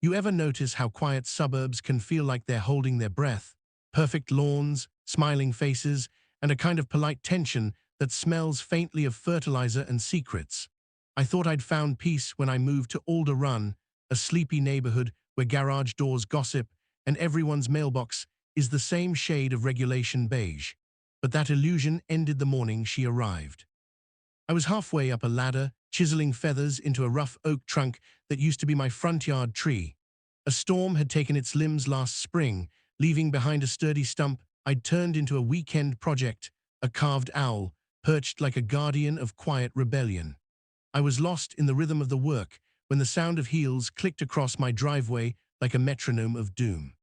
You ever notice how quiet suburbs can feel like they're holding their breath? Perfect lawns, smiling faces, and a kind of polite tension that smells faintly of fertilizer and secrets. I thought I'd found peace when I moved to Alder Run, a sleepy neighborhood where garage doors gossip and everyone's mailbox is the same shade of regulation beige. But that illusion ended the morning she arrived. I was halfway up a ladder, chiseling feathers into a rough oak trunk that used to be my front yard tree. A storm had taken its limbs last spring, leaving behind a sturdy stump I'd turned into a weekend project, a carved owl, perched like a guardian of quiet rebellion. I was lost in the rhythm of the work when the sound of heels clicked across my driveway like a metronome of doom.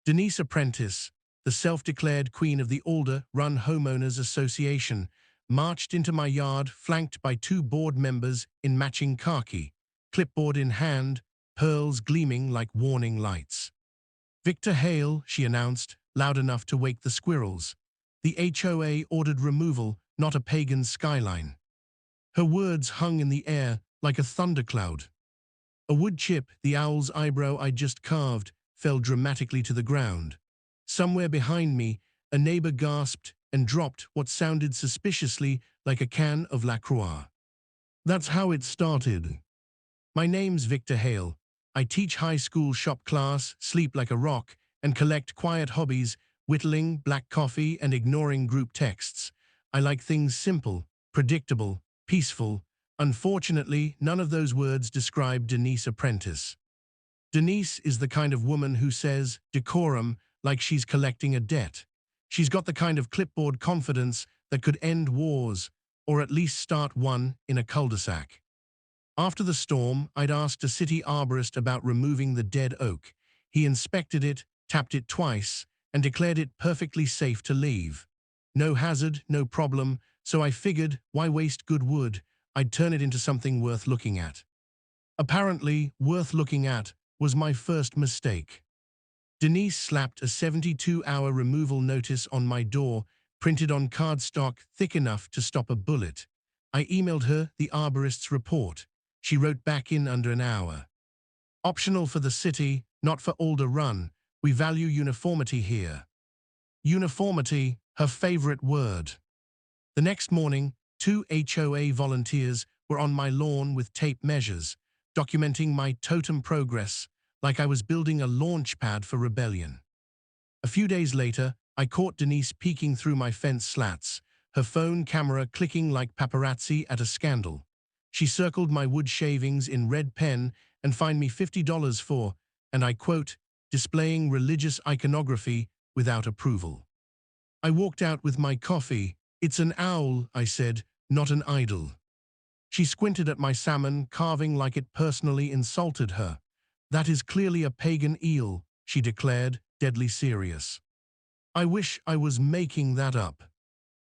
Denise Apprentice, the self-declared queen of the Alder Run Homeowners Association, marched into my yard flanked by two board members in matching khaki, clipboard in hand, pearls gleaming like warning lights. "Victor Hale," she announced, loud enough to wake the squirrels. "The HOA ordered removal, not a pagan skyline." Her words hung in the air like a thundercloud. A wood chip, the owl's eyebrow I'd just carved, fell dramatically to the ground. Somewhere behind me, a neighbor gasped and dropped what sounded suspiciously like a can of La Croix. "That's how it started. My name's Victor Hale. I teach high school shop class, sleep like a rock, and collect quiet hobbies, whittling, black coffee, and ignoring group texts. I like things simple, predictable, peaceful." Unfortunately, none of those words describe Denise Apprentice. Denise is the kind of woman who says decorum like she's collecting a debt. She's got the kind of clipboard confidence that could end wars, or at least start one in a cul-de-sac. After the storm, I'd asked a city arborist about removing the dead oak. He inspected it, tapped it twice, and declared it perfectly safe to leave. No hazard, no problem, so I figured, why waste good wood? I'd turn it into something worth looking at. Apparently, worth looking at was my first mistake. Denise slapped a 72-hour removal notice on my door, printed on cardstock thick enough to stop a bullet. I emailed her the arborist's report. She wrote back in under an hour. "Optional for the city, not for Alder Run. We value uniformity here." Uniformity, her favorite word. The next morning, 2 HOA volunteers were on my lawn with tape measures, documenting my totem progress like I was building a launch pad for rebellion. A few days later, I caught Denise peeking through my fence slats, her phone camera clicking like paparazzi at a scandal. She circled my wood shavings in red pen and fined me $50 for, and I quote, "displaying religious iconography without approval." I walked out with my coffee. "It's an owl," I said, "not an idol." She squinted at my salmon, carving like it personally insulted her. "That is clearly a pagan eel," she declared, deadly serious. I wish I was making that up.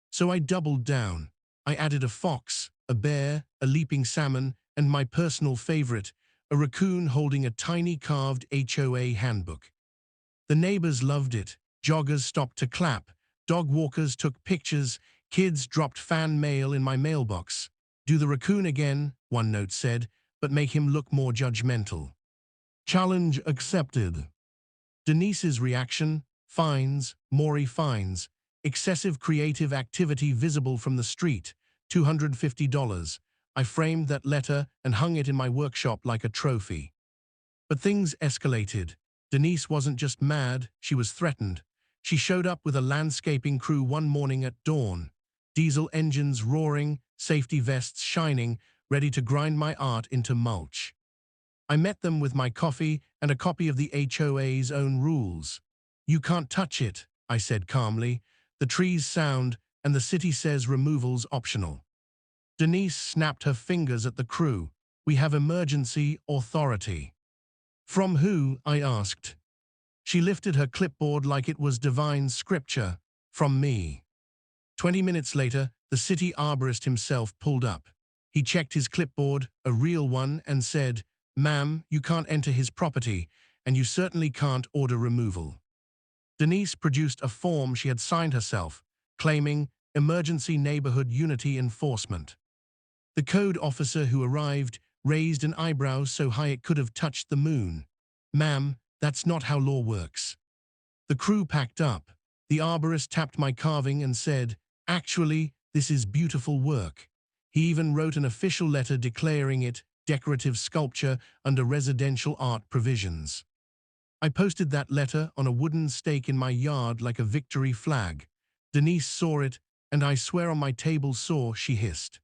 So I doubled down. I added a fox, a bear, a leaping salmon, and my personal favorite, a raccoon holding a tiny carved HOA handbook. The neighbors loved it. Joggers stopped to clap. Dog walkers took pictures. Kids dropped fan mail in my mailbox. "Do the raccoon again," one note said, "but make him look more judgmental." Challenge accepted. Denise's reaction: fines, Maury fines. Excessive creative activity visible from the street, $250. I framed that letter and hung it in my workshop like a trophy. But things escalated. Denise wasn't just mad, she was threatened. She showed up with a landscaping crew one morning at dawn. Diesel engines roaring, safety vests shining, ready to grind my art into mulch. I met them with my coffee and a copy of the HOA's own rules. "You can't touch it," I said calmly. "The trees sound, and the city says removal's optional." Denise snapped her fingers at the crew. "We have emergency authority." "From who?" I asked. She lifted her clipboard like it was divine scripture. "From me." 20 minutes later, the city arborist himself pulled up. He checked his clipboard, a real one, and said, "Ma'am, you can't enter his property, and you certainly can't order removal." Denise produced a form she had signed herself, claiming Emergency Neighborhood Unity Enforcement. The code officer who arrived raised an eyebrow so high it could have touched the moon. "Ma'am, that's not how law works." The crew packed up. The arborist tapped my carving and said, "Actually, this is beautiful work." He even wrote an official letter declaring it decorative sculpture under residential art provisions. I posted that letter on a wooden stake in my yard like a victory flag. Denise saw it, and I swear on my table saw, she hissed.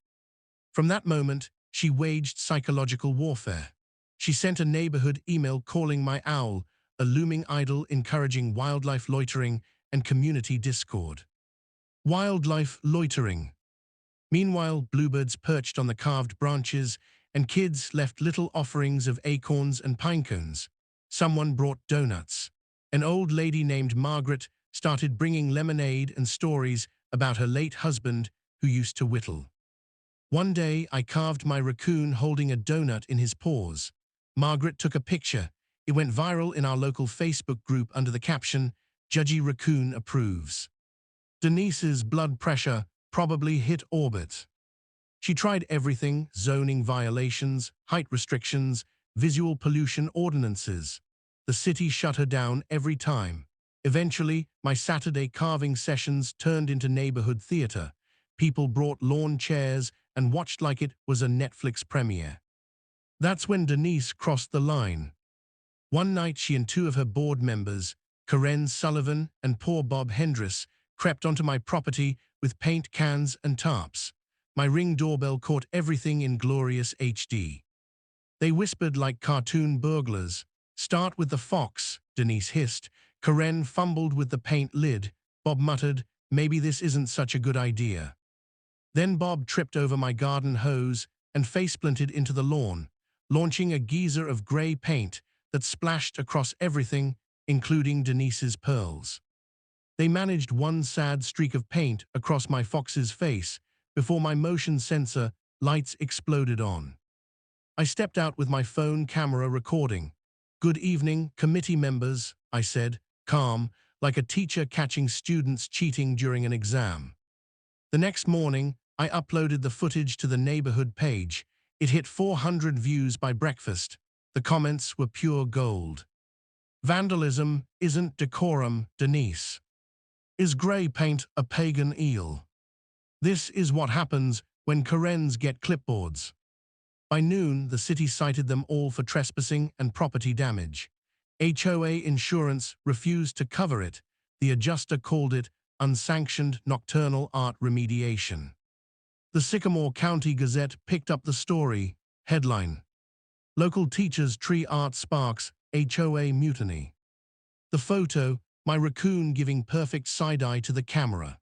From that moment, she waged psychological warfare. She sent a neighborhood email calling my owl a looming idol encouraging wildlife loitering and community discord. Wildlife loitering. Meanwhile, bluebirds perched on the carved branches, and kids left little offerings of acorns and pine cones. Someone brought donuts. An old lady named Margaret started bringing lemonade and stories about her late husband who used to whittle. One day, I carved my raccoon holding a donut in his paws. Margaret took a picture. It went viral in our local Facebook group under the caption, "Judgy Raccoon Approves." Denise's blood pressure probably hit orbit. She tried everything: zoning violations, height restrictions, visual pollution ordinances. The city shut her down every time. Eventually, my Saturday carving sessions turned into neighborhood theater. People brought lawn chairs and watched like it was a Netflix premiere. That's when Denise crossed the line. One night, she and two of her board members, Karen Sullivan and poor Bob Hendris, crept onto my property with paint cans and tarps. My Ring doorbell caught everything in glorious HD. They whispered like cartoon burglars. "Start with the fox," Denise hissed. Karen fumbled with the paint lid. Bob muttered, "Maybe this isn't such a good idea." Then Bob tripped over my garden hose and faceplanted into the lawn, launching a geyser of gray paint that splashed across everything, including Denise's pearls. They managed one sad streak of paint across my fox's face before my motion sensor lights exploded on. I stepped out with my phone camera recording. "Good evening, committee members," I said, calm, like a teacher catching students cheating during an exam. The next morning, I uploaded the footage to the neighborhood page. It hit 400 views by breakfast. The comments were pure gold. "Vandalism isn't decorum, Denise. Is gray paint a pagan eel? This is what happens when Karens get clipboards." By noon, the city cited them all for trespassing and property damage. HOA insurance refused to cover it. The adjuster called it unsanctioned nocturnal art remediation. The Sycamore County Gazette picked up the story. Headline: "Local Teachers Tree Art Sparks HOA Mutiny." The photo: my raccoon giving perfect side-eye to the camera.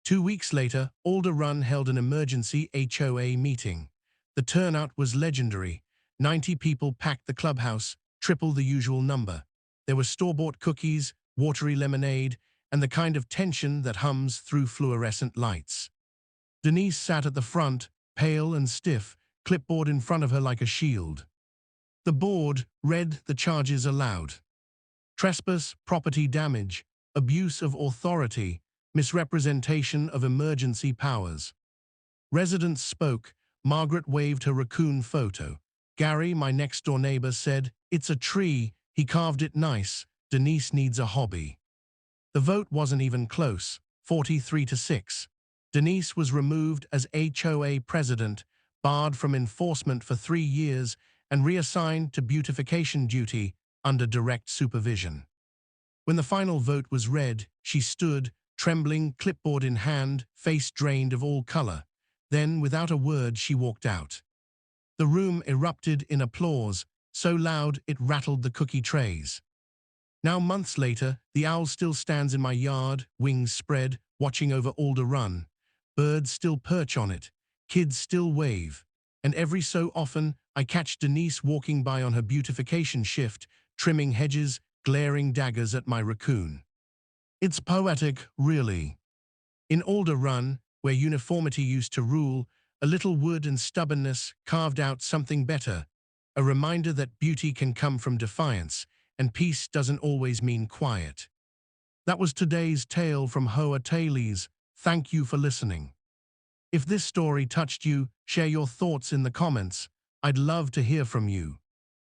2 weeks later, Alder Run held an emergency HOA meeting. The turnout was legendary. 90 people packed the clubhouse, triple the usual number. There were store-bought cookies, watery lemonade, and the kind of tension that hums through fluorescent lights. Denise sat at the front, pale and stiff, clipboard in front of her like a shield. The board read the charges aloud: trespass, property damage, abuse of authority, misrepresentation of emergency powers. Residents spoke. Margaret waved her raccoon photo. Gary, my next-door neighbor, said, "It's a tree, he carved it nice. Denise needs a hobby." The vote wasn't even close, 43-6. Denise was removed as HOA president, barred from enforcement for 3 years, and reassigned to beautification duty under direct supervision. When the final vote was read, she stood, trembling, clipboard in hand, face drained of all color. Then, without a word, she walked out. The room erupted in applause, so loud it rattled the cookie trays. Now, months later, the owl still stands in my yard, wings spread, watching over Alder Run. Birds still perch on it, kids still wave, and every so often I catch Denise walking by on her beautification shift, trimming hedges, glaring daggers at my raccoon. It's poetic, really. In Alder Run, where uniformity used to rule, a little wood and stubbornness carved out something better, a reminder that beauty can come from defiance, and peace doesn't always mean quiet. That was today's tale from HOA Tales. Thank you for listening. If this story touched you, share your thoughts in the comments. I'd love to hear from you.